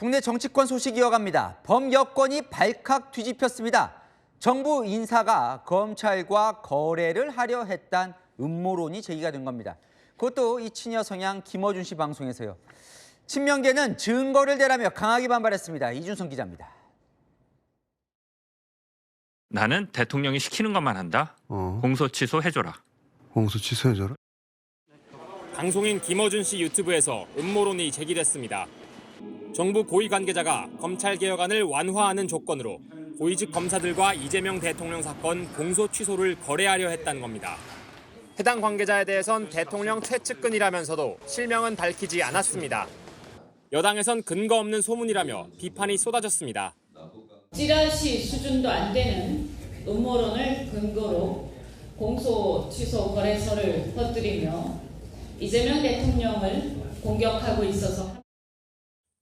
국내 정치권 소식 이어갑니다. 범여권이 발칵 뒤집혔습니다. 정부 인사가 검찰과 거래를 하려 했다는 음모론이 제기가 된 겁니다. 그것도 이 친여 성향 김어준 씨 방송에서요. 친명계는 증거를 대라며 강하게 반발했습니다. 이준성 기자입니다. 나는 대통령이 시키는 것만 한다. 공소 취소해줘라. 공소 취소해줘라. 방송인 김어준 씨 유튜브에서 음모론이 제기됐습니다. 정부 고위 관계자가 검찰개혁안을 완화하는 조건으로 고위직 검사들과 이재명 대통령 사건 공소 취소를 거래하려 했다는 겁니다. 해당 관계자에 대해선 대통령 최측근이라면서도 실명은 밝히지 않았습니다. 여당에선 근거 없는 소문이라며 비판이 쏟아졌습니다. 찌라시 수준도 안 되는 음모론을 근거로 공소 취소 거래서를 퍼뜨리며 이재명 대통령을 공격하고 있어서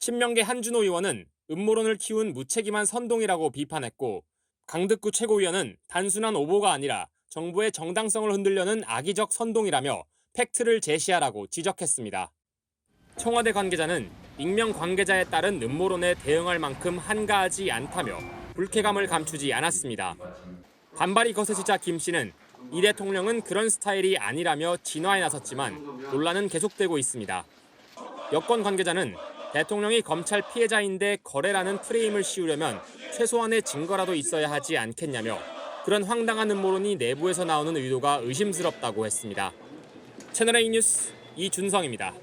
친명계 한준호 의원은 음모론을 키운 무책임한 선동이라고 비판했고, 강득구 최고위원은 단순한 오보가 아니라 정부의 정당성을 흔들려는 악의적 선동이라며 팩트를 제시하라고 지적했습니다. 청와대 관계자는 익명 관계자에 따른 음모론에 대응할 만큼 한가하지 않다며 불쾌감을 감추지 않았습니다. 반발이 거세지자 김 씨는 이 대통령은 그런 스타일이 아니라며 진화에 나섰지만 논란은 계속되고 있습니다. 여권 관계자는 대통령이 검찰 피해자인데 거래라는 프레임을 씌우려면 최소한의 증거라도 있어야 하지 않겠냐며 그런 황당한 음모론이 내부에서 나오는 의도가 의심스럽다고 했습니다. 채널A 뉴스 이준성입니다.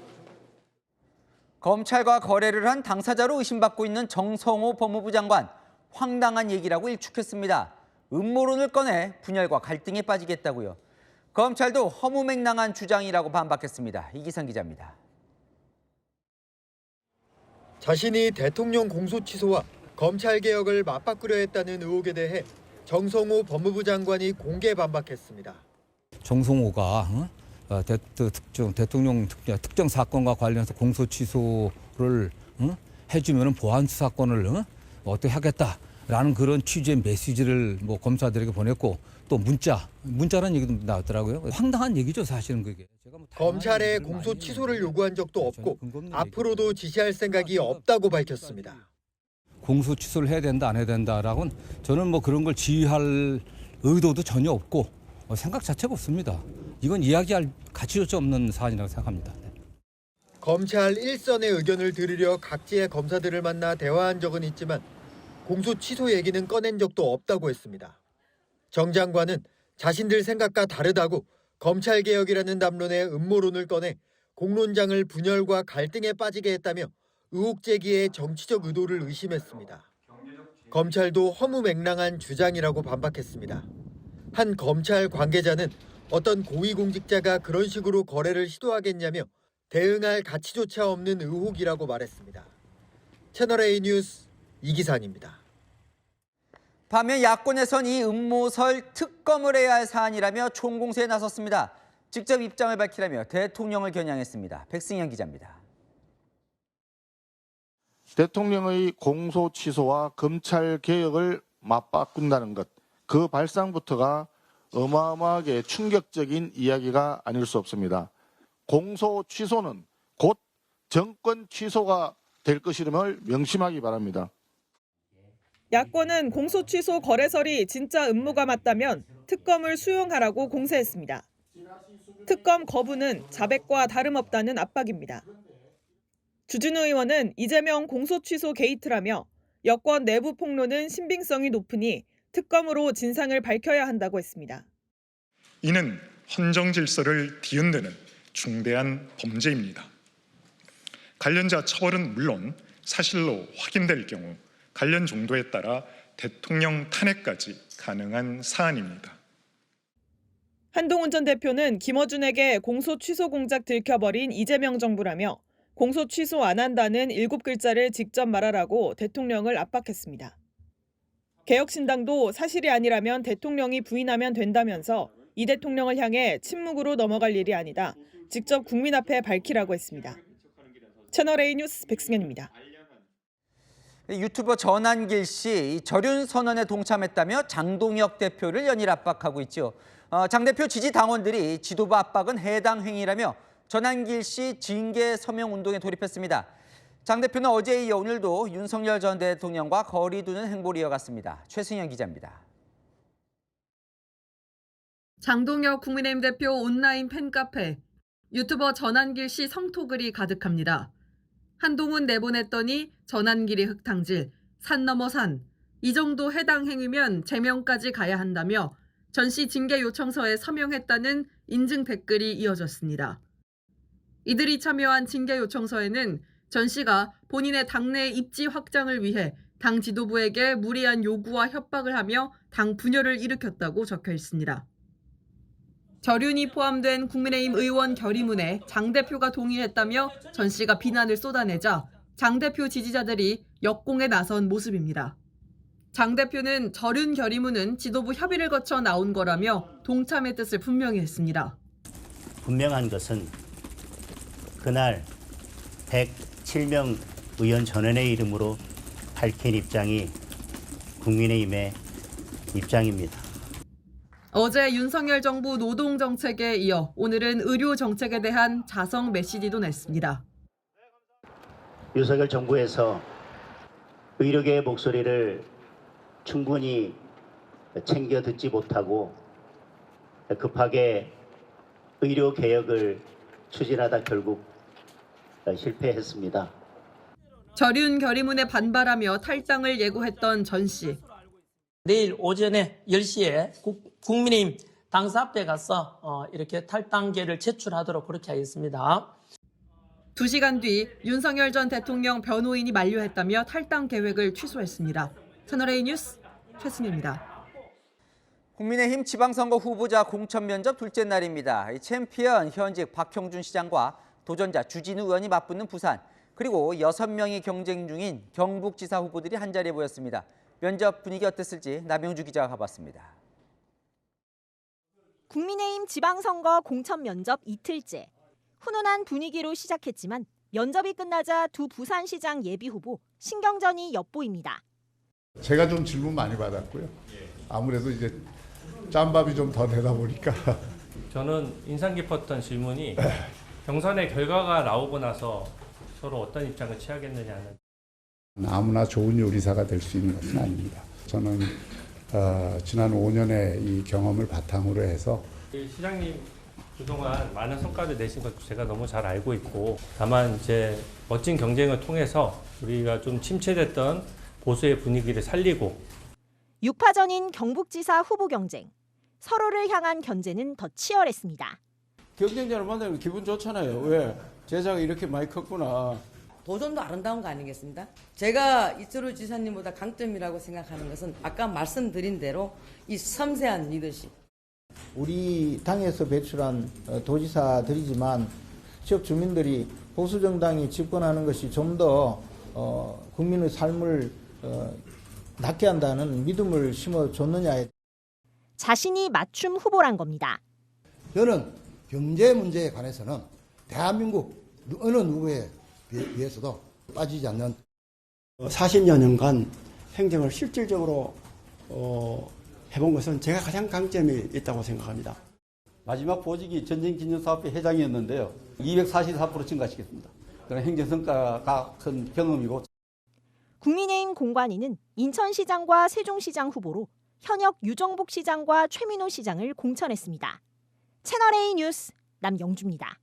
검찰과 거래를 한 당사자로 의심받고 있는 정성호 법무부 장관. 황당한 얘기라고 일축했습니다. 음모론을 꺼내 분열과 갈등에 빠지겠다고요. 검찰도 허무맹랑한 주장이라고 반박했습니다. 이기상 기자입니다. 자신이 대통령 공소 취소와 검찰 개혁을 맞바꾸려 했다는 의혹에 대해 정성호 법무부 장관이 공개 반박했습니다. 정성호가 대통령 특정 사건과 관련해서 공소 취소를 해주면 보안 수사권을 어떻게 하겠다라는 그런 취지의 메시지를 검사들에게 보냈고 또 문자라는 얘기도 나왔더라고요. 황당한 얘기죠, 사실은 그게. 검찰에 공소 취소를 요구한 적도 없고 앞으로도 지시할 생각이 없다고 밝혔습니다. 공소 취소를 해야 된다, 안 해야 된다라고는 저는 그런 걸 지휘할 의도도 전혀 없고 생각 자체가 없습니다. 이건 이야기할 가치조차 없는 사안이라고 생각합니다. 검찰 일선의 의견을 들으려 각지의 검사들을 만나 대화한 적은 있지만 공소 취소 얘기는 꺼낸 적도 없다고 했습니다. 정 장관은 자신들 생각과 다르다고 검찰개혁이라는 담론의 음모론을 꺼내 공론장을 분열과 갈등에 빠지게 했다며 의혹 제기에 정치적 의도를 의심했습니다. 검찰도 허무맹랑한 주장이라고 반박했습니다. 한 검찰 관계자는 어떤 고위공직자가 그런 식으로 거래를 시도하겠냐며 대응할 가치조차 없는 의혹이라고 말했습니다. 채널A 뉴스 이기상입니다. 반면 야권에선 이 음모설 특검을 해야 할 사안이라며 총공세에 나섰습니다. 직접 입장을 밝히라며 대통령을 겨냥했습니다. 백승현 기자입니다. 대통령의 공소 취소와 검찰 개혁을 맞바꾼다는 것, 그 발상부터가 어마어마하게 충격적인 이야기가 아닐 수 없습니다. 공소 취소는 곧 정권 취소가 될 것임을 명심하기 바랍니다. 야권은 공소 취소 거래설이 진짜 음모가 맞다면 특검을 수용하라고 공세했습니다. 특검 거부는 자백과 다름없다는 압박입니다. 주진우 의원은 이재명 공소 취소 게이트라며 여권 내부 폭로는 신빙성이 높으니 특검으로 진상을 밝혀야 한다고 했습니다. 이는 헌정 질서를 뒤흔드는 중대한 범죄입니다. 관련자 처벌은 물론 사실로 확인될 경우 관련 정도에 따라 대통령 탄핵까지 가능한 사안입니다. 한동훈 전 대표는 김어준에게 공소 취소 공작 들켜버린 이재명 정부라며 공소 취소 안 한다는 7글자를 직접 말하라고 대통령을 압박했습니다. 개혁신당도 사실이 아니라면 대통령이 부인하면 된다면서 이 대통령을 향해 침묵으로 넘어갈 일이 아니다. 직접 국민 앞에 밝히라고 했습니다. 채널A 뉴스 백승현입니다. 유튜버 전한길 씨 절윤 선언에 동참했다며 장동혁 대표를 연일 압박하고 있죠. 장 대표 지지 당원들이 지도부 압박은 해당 행위라며 전한길 씨 징계 서명 운동에 돌입했습니다. 장 대표는 어제에 이어 오늘도 윤석열 전 대통령과 거리 두는 행보를 이어갔습니다. 최승현 기자입니다. 장동혁 국민의힘 대표 온라인 팬카페, 유튜버 전한길 씨 성토글이 가득합니다. 한동훈 내보냈더니 전한길이 흙탕질, 산 넘어 산, 이 정도 해당 행위면 제명까지 가야 한다며 전 씨 징계 요청서에 서명했다는 인증 댓글이 이어졌습니다. 이들이 참여한 징계 요청서에는 전 씨가 본인의 당내 입지 확장을 위해 당 지도부에게 무리한 요구와 협박을 하며 당 분열을 일으켰다고 적혀 있습니다. 저륜이 포함된 국민의힘 의원 결의문에 장 대표가 동의했다며 전 씨가 비난을 쏟아내자 장 대표 지지자들이 역공에 나선 모습입니다. 장 대표는 저륜 결의문은 지도부 협의를 거쳐 나온 거라며 동참의 뜻을 분명히 했습니다. 분명한 것은 그날 107명 의원 전원의 이름으로 밝힌 입장이 국민의힘의 입장입니다. 어제 윤석열 정부 노동정책에 이어 오늘은 의료정책에 대한 자성 메시지도 냈습니다. 윤석열 정부에서 의료계의 목소리를 충분히 챙겨 듣지 못하고 급하게 의료개혁을 추진하다 결국 실패했습니다. 저륜 결의문에 반발하며 탈당을 예고했던 전 씨. 내일 오전에 10시에 국민의힘 당사 앞에 가서 이렇게 탈당계를 제출하도록 그렇게 하겠습니다. 2시간 뒤 윤석열 전 대통령 변호인이 만료했다며 탈당 계획을 취소했습니다. 채널A 뉴스 최승현입니다. 국민의힘 지방선거 후보자 공천 면접 둘째 날입니다. 챔피언 현직 박형준 시장과 도전자 주진우 의원이 맞붙는 부산, 그리고 6명이 경쟁 중인 경북지사 후보들이 한자리에 모였습니다. 면접 분위기 어땠을지 남영주 기자가 가봤습니다. 국민의힘 지방선거 공천 면접 이틀째. 훈훈한 분위기로 시작했지만 면접이 끝나자 두 부산시장 예비후보 신경전이 엿보입니다. 제가 좀 질문 많이 받았고요. 아무래도 이제 짬밥이 좀 더 되다 보니까. 저는 인상 깊었던 질문이 경선의 결과가 나오고 나서 서로 어떤 입장을 취하겠느냐는. 아무나 좋은 요리사가 될 수 있는 것은 아닙니다. 저는 지난 5년의 이 경험을 바탕으로 해서 시장님 그동안 많은 성과를 내신 것 제가 너무 잘 알고 있고, 다만 이제 멋진 경쟁을 통해서 우리가 좀 침체됐던 보수의 분위기를 살리고 6파전인 경북지사 후보 경쟁. 서로를 향한 견제는 더 치열했습니다. 경쟁자를 만나면 기분 좋잖아요. 왜? 제자가 이렇게 많이 컸구나. 도전도 아름다운 거 아니겠습니까? 제가 이철우 지사님보다 강점이라고 생각하는 것은 아까 말씀드린 대로 이 섬세한 리더십. 우리 당에서 배출한 도지사들이지만 지역 주민들이 보수 정당이 집권하는 것이 좀 더 국민의 삶을 낫게 한다는 믿음을 심어줬느냐에. 자신이 맞춤 후보란 겁니다. 저는 경제 문제에 관해서는 대한민국 어느 누구에 비해서도 빠지지 않는 40여 년간 행정을 실질적으로 해본 것은 제가 가장 강점이 있다고 생각합니다. 마지막 보직이 전쟁기념사업회 회장이었는데요. 244% 증가시켰습니다. 그런 행정성과가 큰 경험이고. 국민의힘 공관위는 인천시장과 세종시장 후보로 현역 유정복 시장과 최민호 시장을 공천했습니다. 채널A 뉴스 남영주입니다.